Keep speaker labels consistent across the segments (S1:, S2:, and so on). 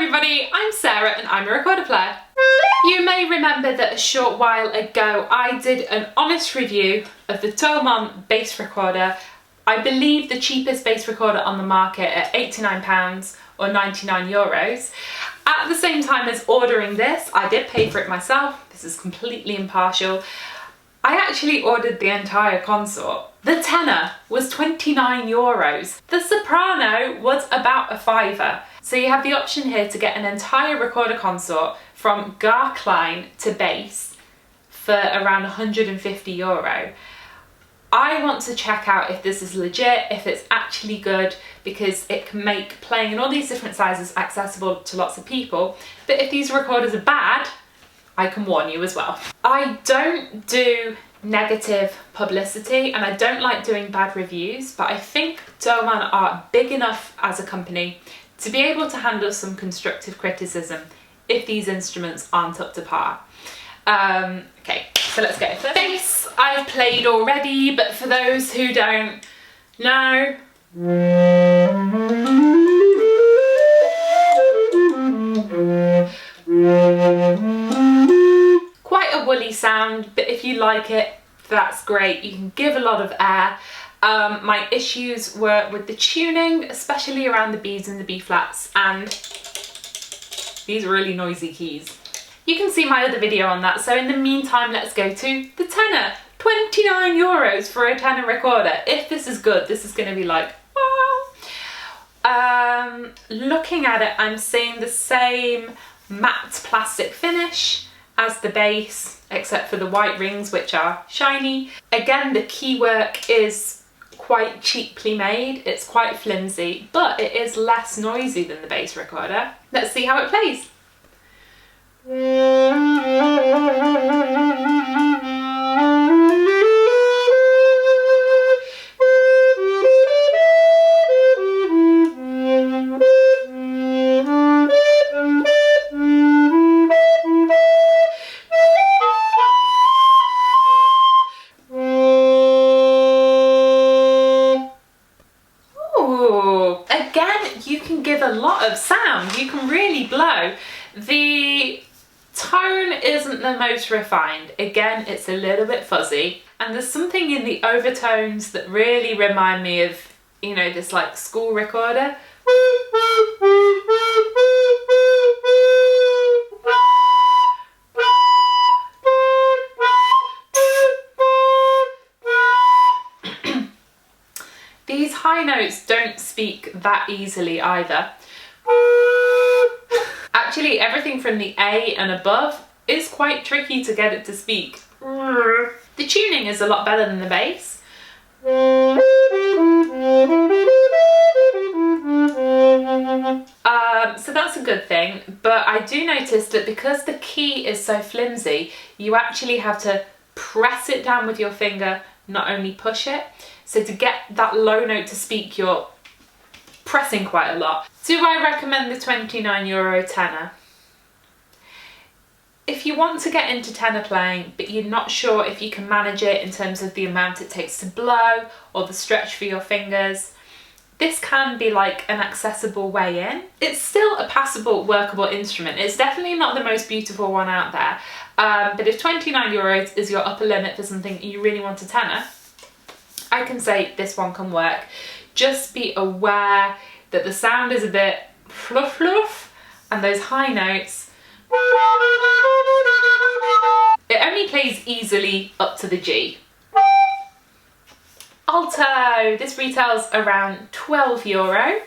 S1: everybody, I'm Sarah and I'm a recorder player. You may remember that a short while ago I did an honest review of the Thomann bass recorder. I believe the cheapest bass recorder on the market at £89 or €99. At the same time as ordering this, I did pay for it myself. This is completely impartial. I actually ordered the entire consort. The tenor was €29. The soprano was about a fiver. So you have the option here to get an entire recorder consort from Garklein to bass for around €150. I want to check out if this is legit, if it's actually good, because it can make playing in all these different sizes accessible to lots of people. But if these recorders are bad, I can warn you as well. I don't do negative publicity and I don't like doing bad reviews, but I think Thomann are big enough as a company to be able to handle some constructive criticism if these instruments aren't up to par. Okay, so let's go. The bass I've played already, but for those who don't know, quite a woolly sound, but if you like it, that's great. You can give a lot of air. My issues were with the tuning, especially around the Bs and the B flats, and these really noisy keys. You can see my other video on that, so in the meantime, let's go to the tenor. €29 for a tenor recorder. If this is good, this is going to be like, wow. Looking at it, I'm seeing the same matte plastic finish as the bass, except for the white rings, which are shiny. Again, the key work is quite cheaply made. It's quite flimsy, but it is less noisy than the bass recorder. Let's see how it plays. Ooh, again, you can give a lot of sound. You can really blow. The tone isn't the most refined. Again, it's a little bit fuzzy, and there's something in the overtones that really remind me of, you know, this like school recorder. These high notes don't speak that easily either. Actually, everything from the A and above is quite tricky to get it to speak. The tuning is a lot better than the bass. So that's a good thing, but I do notice that because the key is so flimsy, you actually have to press it down with your finger, not only push it. So to get that low note to speak, you're pressing quite a lot. Do I recommend the €29 tenor? If you want to get into tenor playing, but you're not sure if you can manage it in terms of the amount it takes to blow or the stretch for your fingers, this can be like an accessible way in. It's still a passable, workable instrument. It's definitely not the most beautiful one out there, but if €29 is your upper limit for something you really want a tenor, I can say this one can work. Just be aware that the sound is a bit fluff fluff, and those high notes, it only plays easily up to the G. Alto, this retails around €12.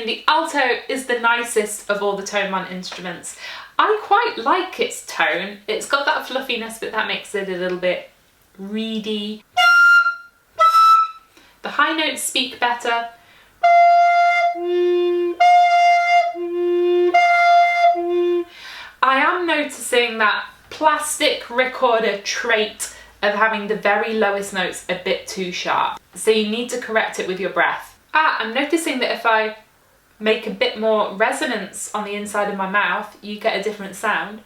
S1: The Alto is the nicest of all the Thomann instruments. I quite like its tone. It's got that fluffiness, but that makes it a little bit reedy. The high notes speak better. I am noticing that plastic recorder trait of having the very lowest notes a bit too sharp. So you need to correct it with your breath. I'm noticing that if I make a bit more resonance on the inside of my mouth, you get a different sound.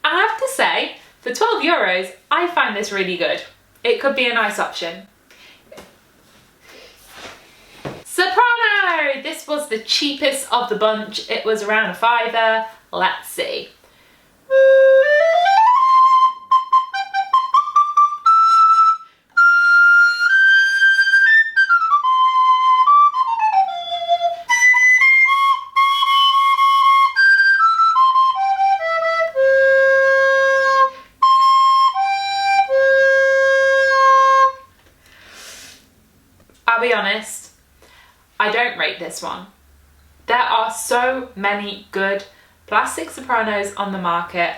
S1: I have to say, for €12, I find this really good. It could be a nice option. Soprano! This was the cheapest of the bunch. It was around a £5. Let's see. I'll be honest, I don't rate this one. There are so many good plastic sopranos on the market.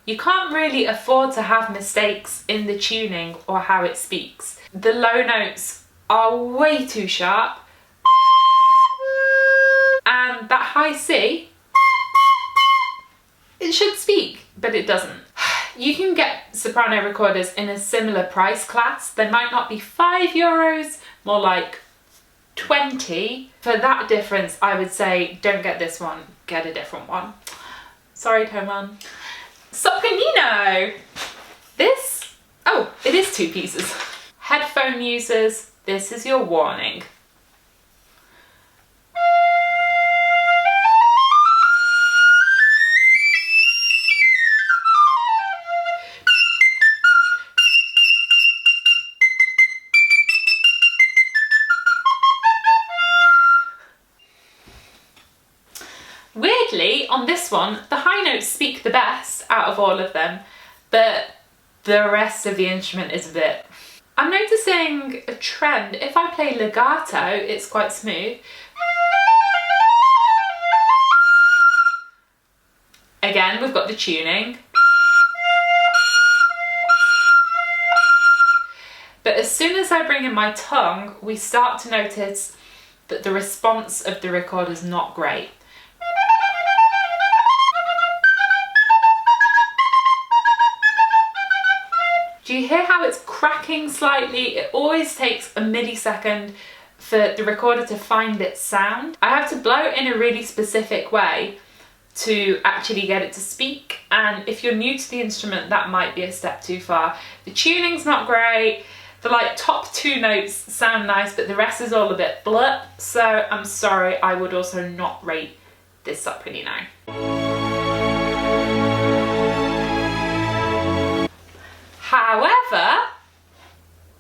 S1: You can't really afford to have mistakes in the tuning or how it speaks. The low notes are way too sharp, and that high C, it should speak, but it doesn't. You can get soprano recorders in a similar price class. They might not be €5, more like 20. For that difference, I would say don't get this one, get a different one. Sorry, Thomann. Sopranino! This, oh, it is 2 pieces. Headphone users, this is your warning. Weirdly, on this one, the high notes speak the best out of all of them, but the rest of the instrument is a bit... I'm noticing a trend. If I play legato, it's quite smooth. Again, we've got the tuning. But as soon as I bring in my tongue, we start to notice that the response of the record is not great. Do you hear how it's cracking slightly? It always takes a millisecond for the recorder to find its sound. I have to blow it in a really specific way to actually get it to speak, and if you're new to the instrument, that might be a step too far. The tuning's not great. The top 2 notes sound nice, but the rest is all a bit bleh, so I'm sorry, I would also not rate this Sopranino. However,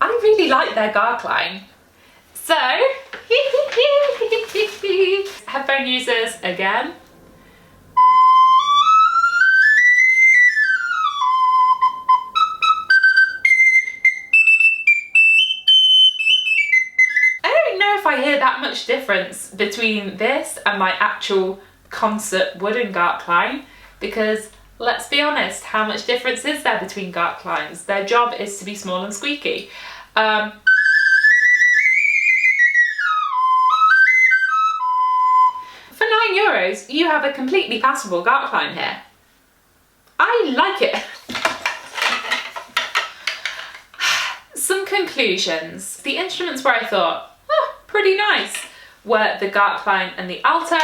S1: I really like their Garklein. So, headphone users again. I don't know if I hear that much difference between this and my actual consort wooden Garklein, because let's be honest, how much difference is there between Garkleins? Their job is to be small and squeaky. For €9, you have a completely passable Garklein here. I like it. Some conclusions. The instruments where I thought, oh, pretty nice, were the Garklein and the Alto.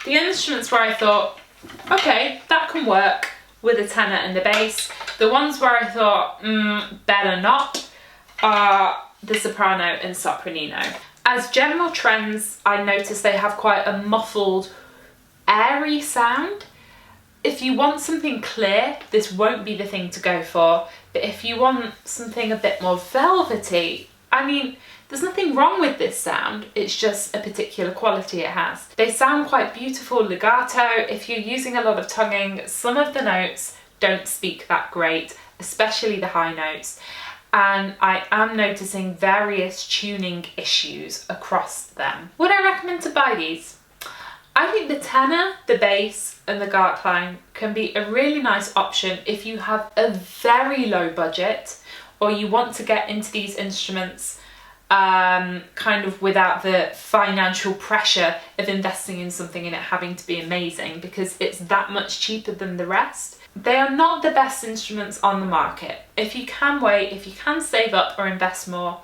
S1: The instruments where I thought, okay, that can work with the tenor and the bass. The ones where I thought, better not, are the Soprano and Sopranino. As general trends, I noticed they have quite a muffled, airy sound. If you want something clear, this won't be the thing to go for, but if you want something a bit more velvety, I mean, there's nothing wrong with this sound, it's just a particular quality it has. They sound quite beautiful legato. If you're using a lot of tonguing, some of the notes don't speak that great, especially the high notes. And I am noticing various tuning issues across them. Would I recommend to buy these? I think the tenor, the bass and the Garklein can be a really nice option if you have a very low budget or you want to get into these instruments kind of without the financial pressure of investing in something and it having to be amazing, because it's that much cheaper than the rest. They are not the best instruments on the market. If you can wait, if you can save up or invest more,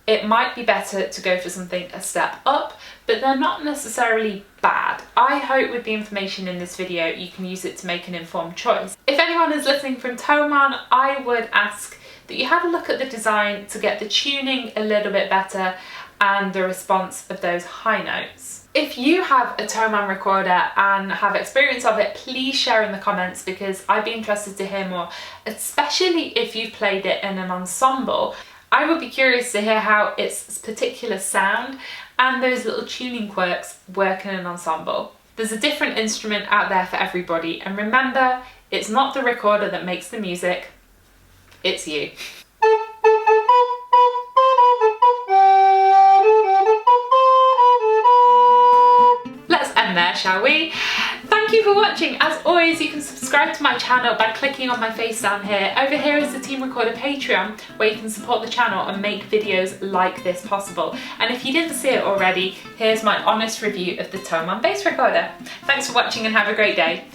S1: it might be better to go for something a step up, but they're not necessarily bad. I hope with the information in this video you can use it to make an informed choice. If anyone is listening from Thomann, I would ask that you have a look at the design to get the tuning a little bit better and the response of those high notes. If you have a Thomann recorder and have experience of it, please share in the comments because I'd be interested to hear more, especially if you've played it in an ensemble. I would be curious to hear how its particular sound and those little tuning quirks work in an ensemble. There's a different instrument out there for everybody, and remember, it's not the recorder that makes the music, it's you. Let's end there, shall we? Thank you for watching. As always, you can subscribe to my channel by clicking on my face down here. Over here is the Team Recorder Patreon, where you can support the channel and make videos like this possible. And if you didn't see it already, here's my honest review of the Thomann bass recorder. Thanks for watching and have a great day.